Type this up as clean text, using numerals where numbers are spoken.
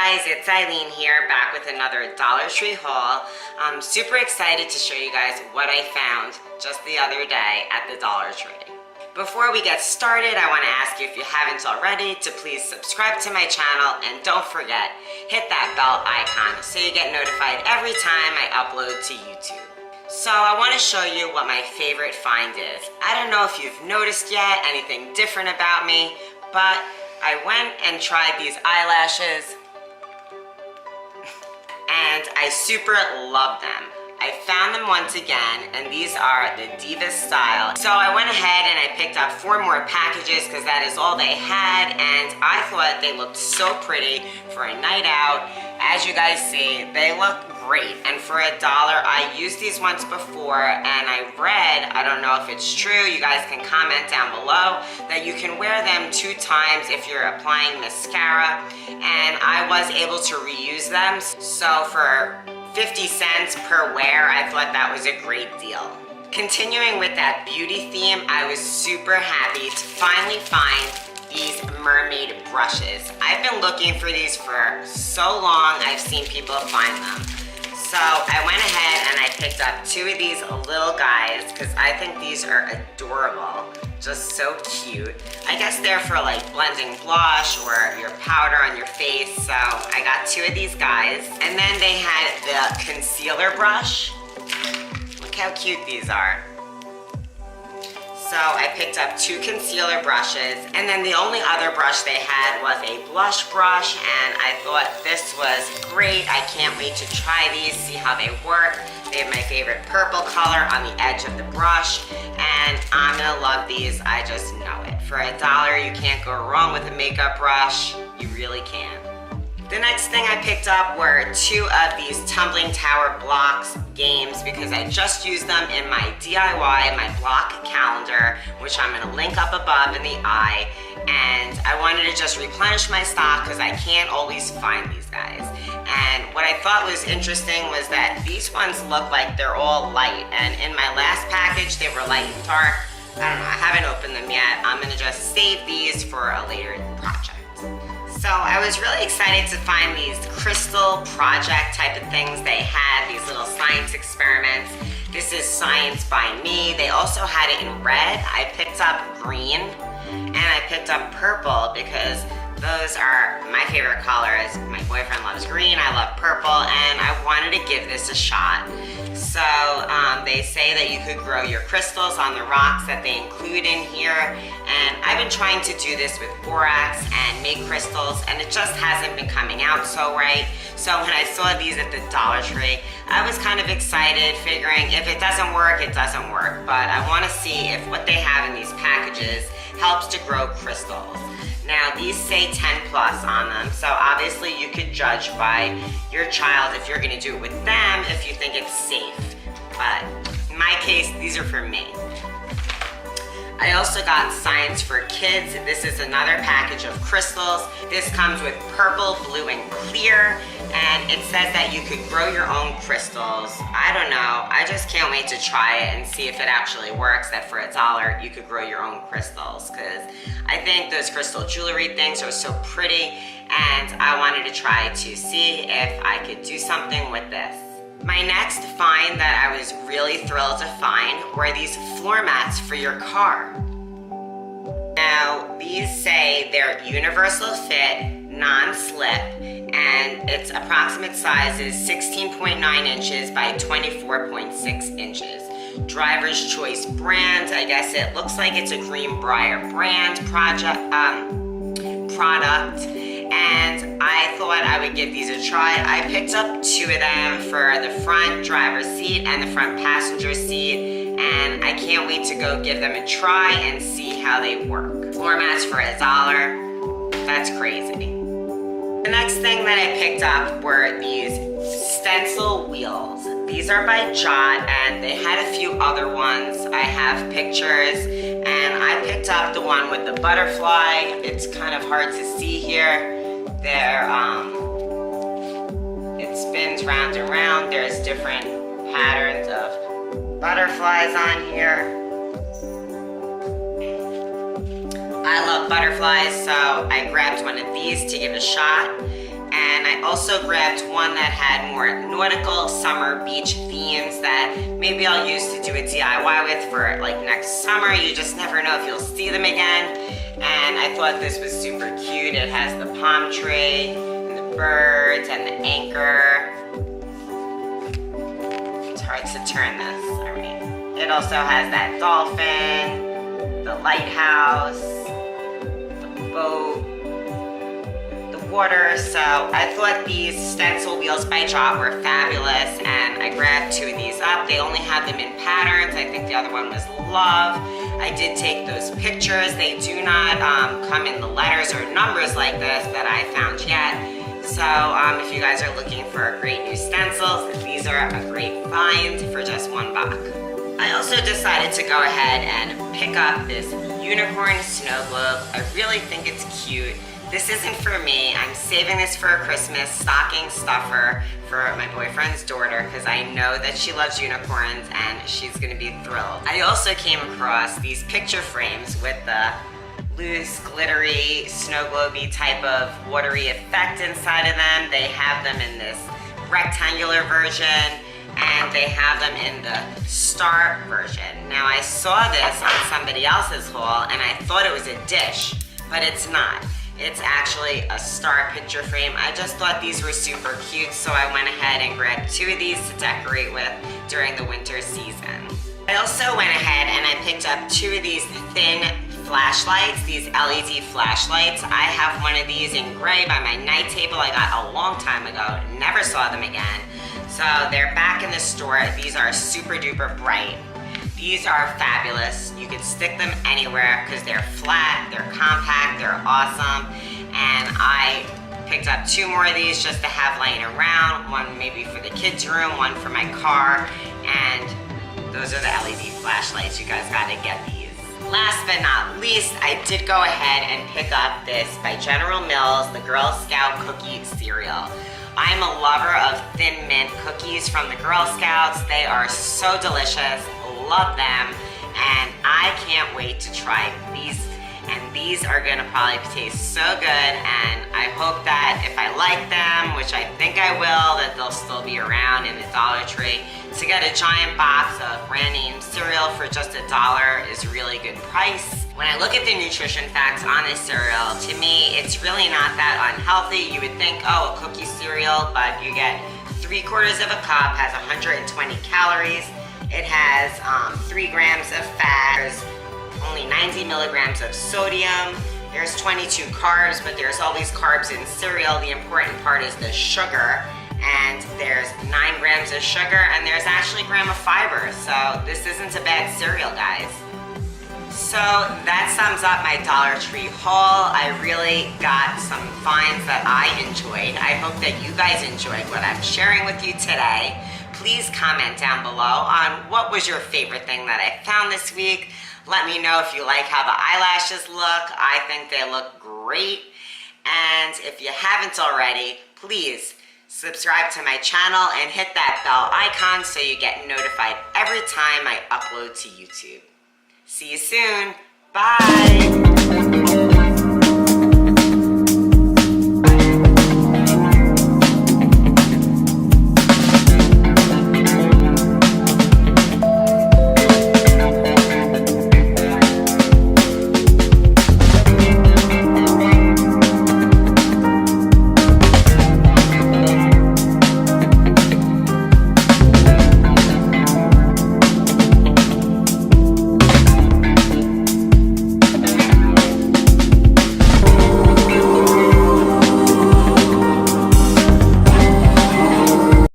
guys, it's Ilene here, back with another Dollar Tree haul. I'm super excited to show you guys what I found just the other day at the Dollar Tree. Before we get started, I want to ask you, if you haven't already, to please subscribe to my channel, and don't forget, hit that bell icon so you get notified every time I upload to YouTube. So I want to show you what my favorite find is. I don't know if you've noticed yet anything different about me, but I went and tried these eyelashes and I super love them. I found them once again, and these are the Diva style. So I went ahead and I picked up 4 more packages because that is all they had, and I thought they looked so pretty for a night out. As you guys see, they look great, and for $1, I used these once before, and I read, I don't know if it's true, you guys can comment down below, that you can wear them 2 times if you're applying mascara, and I was able to reuse them. So for 50 cents per wear, I thought that was a great deal. Continuing with that beauty theme, I was super happy to finally find these mermaid brushes. I've been looking for these for so long. I've seen people find them. So I went ahead and I picked up 2 of these little guys because I think these are adorable. Just so cute. I guess they're for like blending blush or your powder on your face. So I got 2 of these guys. And then they had the concealer brush. Look how cute these are. So I picked up 2 concealer brushes, and then the only other brush they had was a blush brush, and I thought this was great. I can't wait to try these, see how they work. They have my favorite purple color on the edge of the brush, and I'm gonna love these. I just know it. For $1, you can't go wrong with a makeup brush. You really can't. The next thing I picked up were 2 of these tumbling tower blocks games because I just used them in my DIY, my block calendar, which I'm gonna link up above in the eye. And I wanted to just replenish my stock because I can't always find these guys. And what I thought was interesting was that these ones look like they're all light. And in my last package, they were light and dark. I don't know, I haven't opened them yet. I'm gonna just save these for a later project. So I was really excited to find these crystal project type of things they had, these little science experiments. This is Science by Me. They also had it in red. I picked up green and I picked up purple because those are my favorite colors. My boyfriend loves green, I love purple, and I wanted to give this a shot. So they say that you could grow your crystals on the rocks that they include in here, and I've been trying to do this with borax and make crystals, and it just hasn't been coming out so right. So when I saw these at the Dollar Tree, I was kind of excited, figuring if it doesn't work, it doesn't work, but I want to see if what they have in these packages helps to grow crystals. Now these say 10 plus on them, so obviously you could judge by your child if you're gonna do it with them, if you think it's safe. But in my case, these are for me. I also got Science for Kids. This is another package of crystals. This comes with purple, blue, and clear, and it says that you could grow your own crystals. I don't know, I just can't wait to try it and see if it actually works, that for $1 you could grow your own crystals, because I think those crystal jewelry things are so pretty, and I wanted to try to see if I could do something with this. My next find that I was really thrilled to find were these floor mats for your car. Now, these say they're universal fit, non-slip, and its approximate size is 16.9 inches by 24.6 inches. Driver's Choice brand. I guess it looks like it's a Greenbrier brand product. And I thought I would give these a try. I picked up 2 of them for the front driver's seat and the front passenger seat, and I can't wait to go give them a try and see how they work. Floor mats for $1, that's crazy. The next thing that I picked up were these Stencil Wheels. These are by Jot, and they had a few other ones. I have pictures, and I picked up the one with the butterfly. It's kind of hard to see here. It spins round and round. There's different patterns of butterflies on here. I love butterflies, so I grabbed one of these to give a shot. And I also grabbed one that had more nautical summer beach themes that maybe I'll use to do a DIY with for like next summer. You just never know if you'll see them again. And I thought this was super cute. It has the palm tree, and the birds, and the anchor. It's hard to turn this. All right. It also has that dolphin, the lighthouse, the boat, water. So I thought these stencil wheels by Jot were fabulous, and I grabbed 2 of these up. They only had them in patterns. I think the other one was love. I did take those pictures. They do not come in the letters or numbers like this that I found yet. So if you guys are looking for great new stencils, these are a great find for just $1. I also decided to go ahead and pick up this unicorn snow globe. I really think it's cute. This isn't for me. I'm saving this for a Christmas stocking stuffer for my boyfriend's daughter because I know that she loves unicorns and she's gonna be thrilled. I also came across these picture frames with the loose, glittery, snow globey type of watery effect inside of them. They have them in this rectangular version and they have them in the star version. Now I saw this on somebody else's haul and I thought it was a dish, but it's not. It's actually a star picture frame. I just thought these were super cute, so I went ahead and grabbed 2 of these to decorate with during the winter season. I also went ahead and I picked up 2 of these thin flashlights, these LED flashlights. I have one of these in gray by my night table I got a long time ago, never saw them again. So they're back in the store. These are super duper bright. These are fabulous. You can stick them anywhere because they're flat, they're compact, they're awesome. And I picked up 2 more of these just to have laying around. One maybe for the kids' room, one for my car. And those are the LED flashlights. You guys gotta get these. Last but not least, I did go ahead and pick up this by General Mills, the Girl Scout cookie cereal. I'm a lover of Thin Mint cookies from the Girl Scouts. They are so delicious. Love them, and I can't wait to try these, and these are gonna probably taste so good, and I hope that if I like them, which I think I will, that they'll still be around in the Dollar Tree. To get a giant box of brand name cereal for just $1 is a really good price. When I look at the nutrition facts on this cereal, to me it's really not that unhealthy. You would think, oh, a cookie cereal, but you get 3/4 of a cup, has 120 calories. It has 3 grams of fat, there's only 90 milligrams of sodium, there's 22 carbs, but there's always carbs in cereal. The important part is the sugar, and there's 9 grams of sugar, and there's actually a gram of fiber, so this isn't a bad cereal, guys. So that sums up my Dollar Tree haul. I really got some finds that I enjoyed. I hope that you guys enjoyed what I'm sharing with you today. Please comment down below on what was your favorite thing that I found this week. Let me know if you like how the eyelashes look. I think they look great. And if you haven't already, please subscribe to my channel and hit that bell icon so you get notified every time I upload to YouTube. See you soon. Bye.